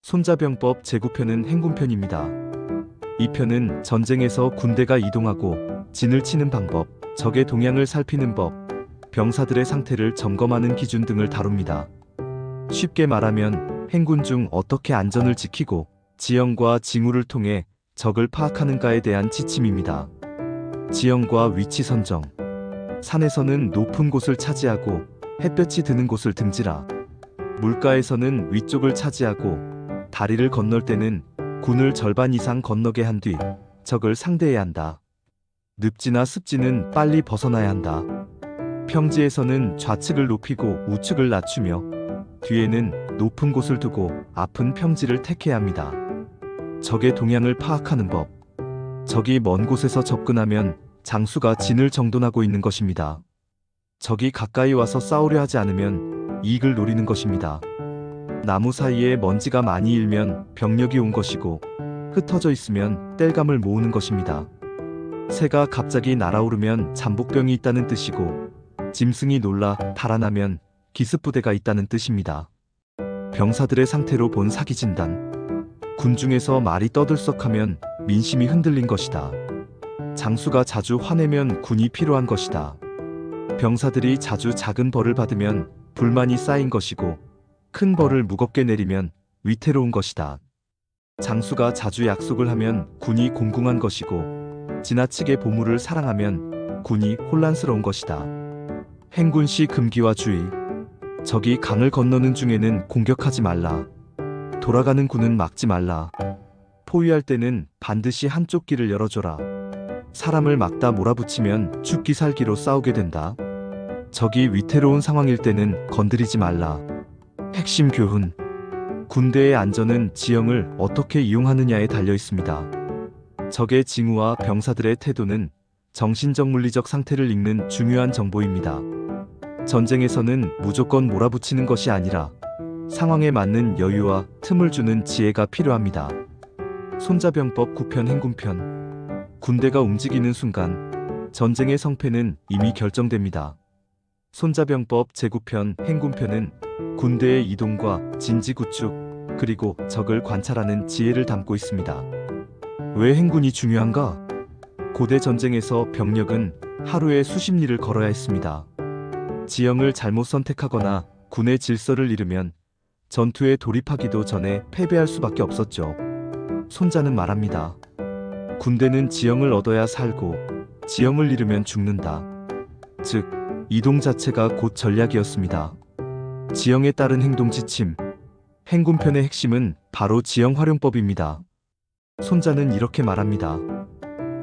손자병법 제9편은 행군편입니다. 이 편은 전쟁에서 군대가 이동하고 진을 치는 방법, 적의 동향을 살피는 법, 병사들의 상태를 점검하는 기준 등을 다룹니다. 쉽게 말하면 행군 중 어떻게 안전을 지키고 지형과 징후를 통해 적을 파악하는가에 대한 지침입니다. 지형과 위치 선정. 산에서는 높은 곳을 차지하고 햇볕이 드는 곳을 등지라. 물가에서는 위쪽을 차지하고 다리를 건널 때는 군을 절반 이상 건너게 한 뒤 적을 상대해야 한다. 늪지나 습지는 빨리 벗어나야 한다. 평지에서는 좌측을 높이고 우측을 낮추며 뒤에는 높은 곳을 두고 앞은 평지를 택해야 합니다. 적의 동향을 파악하는 법. 적이 먼 곳에서 접근하면 장수가 진을 정돈하고 있는 것입니다. 적이 가까이 와서 싸우려 하지 않으면 이익을 노리는 것입니다. 나무 사이에 먼지가 많이 일면 병력이 온 것이고 흩어져 있으면 땔감을 모으는 것입니다. 새가 갑자기 날아오르면 잠복병이 있다는 뜻이고 짐승이 놀라 달아나면 기습부대가 있다는 뜻입니다. 병사들의 상태로 본 사기 진단. 군중에서 말이 떠들썩하면 민심이 흔들린 것이다. 장수가 자주 화내면 군이 필요한 것이다. 병사들이 자주 작은 벌을 받으면 불만이 쌓인 것이고 큰 벌을 무겁게 내리면 위태로운 것이다. 장수가 자주 약속을 하면 군이 공궁한 것이고 지나치게 보물을 사랑하면 군이 혼란스러운 것이다. 행군시 금기와 주의. 적이 강을 건너는 중에는 공격하지 말라. 돌아가는 군은 막지 말라. 포위할 때는 반드시 한쪽 길을 열어줘라. 사람을 막다 몰아붙이면 죽기 살기로 싸우게 된다. 적이 위태로운 상황일 때는 건드리지 말라. 핵심 교훈. 군대의 안전은 지형을 어떻게 이용하느냐에 달려 있습니다. 적의 징후와 병사들의 태도는 정신적 물리적 상태를 읽는 중요한 정보입니다. 전쟁에서는 무조건 몰아붙이는 것이 아니라 상황에 맞는 여유와 틈을 주는 지혜가 필요합니다. 손자병법 9편 행군편. 군대가 움직이는 순간 전쟁의 성패는 이미 결정됩니다. 손자병법 제9편 행군편은 군대의 이동과 진지구축 그리고 적을 관찰하는 지혜를 담고 있습니다. 왜 행군이 중요한가? 고대 전쟁에서 병력은 하루에 수십 리를 걸어야 했습니다. 지형을 잘못 선택하거나 군의 질서를 잃으면 전투에 돌입하기도 전에 패배할 수밖에 없었죠. 손자는 말합니다. 군대는 지형을 얻어야 살고 지형을 잃으면 죽는다. 즉, 이동 자체가 곧 전략이었습니다. 지형에 따른 행동 지침. 행군편의 핵심은 바로 지형 활용법입니다. 손자는 이렇게 말합니다.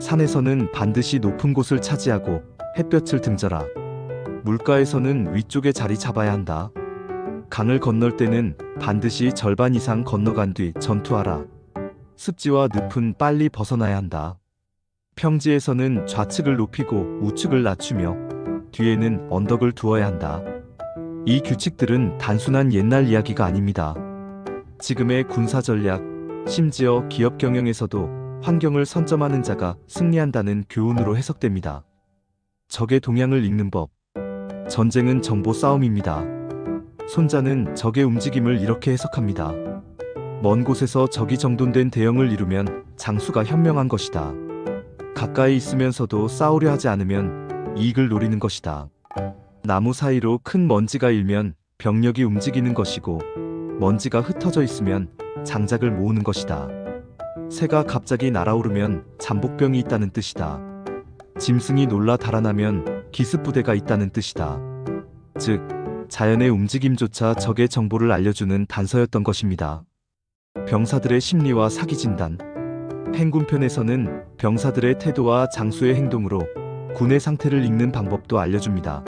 산에서는 반드시 높은 곳을 차지하고 햇볕을 등져라. 물가에서는 위쪽에 자리 잡아야 한다. 강을 건널 때는 반드시 절반 이상 건너간 뒤 전투하라. 습지와 늪은 빨리 벗어나야 한다. 평지에서는 좌측을 높이고 우측을 낮추며 뒤에는 언덕을 두어야 한다. 이 규칙들은 단순한 옛날 이야기가 아닙니다. 지금의 군사 전략, 심지어 기업 경영에서도 환경을 선점하는 자가 승리한다는 교훈으로 해석됩니다. 적의 동향을 읽는 법. 전쟁은 정보 싸움입니다. 손자는 적의 움직임을 이렇게 해석합니다. 먼 곳에서 적이 정돈된 대형을 이루면 장수가 현명한 것이다. 가까이 있으면서도 싸우려 하지 않으면 이익을 노리는 것이다. 나무 사이로 큰 먼지가 일면 병력이 움직이는 것이고 먼지가 흩어져 있으면 장작을 모으는 것이다. 새가 갑자기 날아오르면 잠복병이 있다는 뜻이다. 짐승이 놀라 달아나면 기습부대가 있다는 뜻이다. 즉, 자연의 움직임조차 적의 정보를 알려주는 단서였던 것입니다. 병사들의 심리와 사기 진단. 행군편에서는 병사들의 태도와 장수의 행동으로 군의 상태를 읽는 방법도 알려줍니다.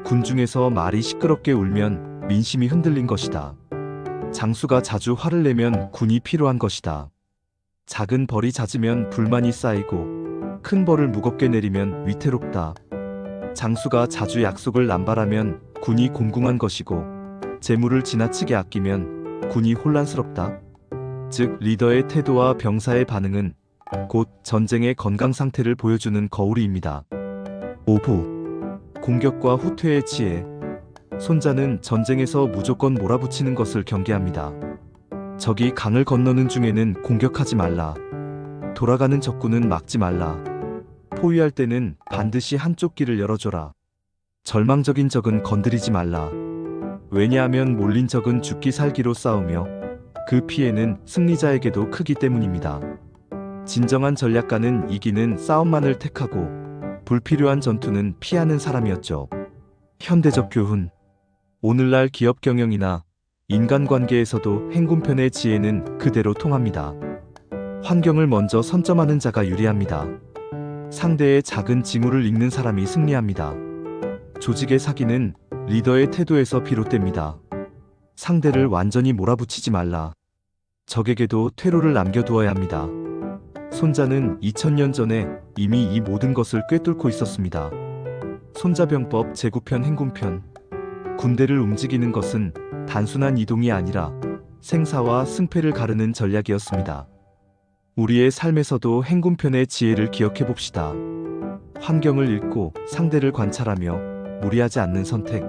군중에서 말이 시끄럽게 울면 민심이 흔들린 것이다. 장수가 자주 화를 내면 군이 필요한 것이다. 작은 벌이 잦으면 불만이 쌓이고 큰 벌을 무겁게 내리면 위태롭다. 장수가 자주 약속을 남발하면 군이 공궁한 것이고 재물을 지나치게 아끼면 군이 혼란스럽다. 즉, 리더의 태도와 병사의 반응은 곧 전쟁의 건강 상태를 보여주는 거울이입니다. 오부. 공격과 후퇴의 지혜. 손자는 전쟁에서 무조건 몰아붙이는 것을 경계합니다. 적이 강을 건너는 중에는 공격하지 말라. 돌아가는 적군은 막지 말라. 포위할 때는 반드시 한쪽 길을 열어줘라. 절망적인 적은 건드리지 말라. 왜냐하면 몰린 적은 죽기 살기로 싸우며 그 피해는 승리자에게도 크기 때문입니다. 진정한 전략가는 이기는 싸움만을 택하고 불필요한 전투는 피하는 사람이었죠. 현대적 교훈. 오늘날 기업 경영이나 인간관계에서도 행군편의 지혜는 그대로 통합니다. 환경을 먼저 선점하는 자가 유리합니다. 상대의 작은 징후를 읽는 사람이 승리합니다. 조직의 사기는 리더의 태도에서 비롯됩니다. 상대를 완전히 몰아붙이지 말라. 적에게도 퇴로를 남겨두어야 합니다. 손자는 2000년 전에 이미 이 모든 것을 꿰뚫고 있었습니다. 손자병법 제9편 행군편. 군대를 움직이는 것은 단순한 이동이 아니라 생사와 승패를 가르는 전략이었습니다. 우리의 삶에서도 행군편의 지혜를 기억해 봅시다. 환경을 읽고 상대를 관찰하며 무리하지 않는 선택.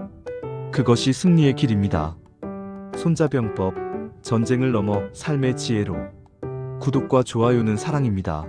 그것이 승리의 길입니다. 손자병법, 전쟁을 넘어 삶의 지혜로. 구독과 좋아요는 사랑입니다.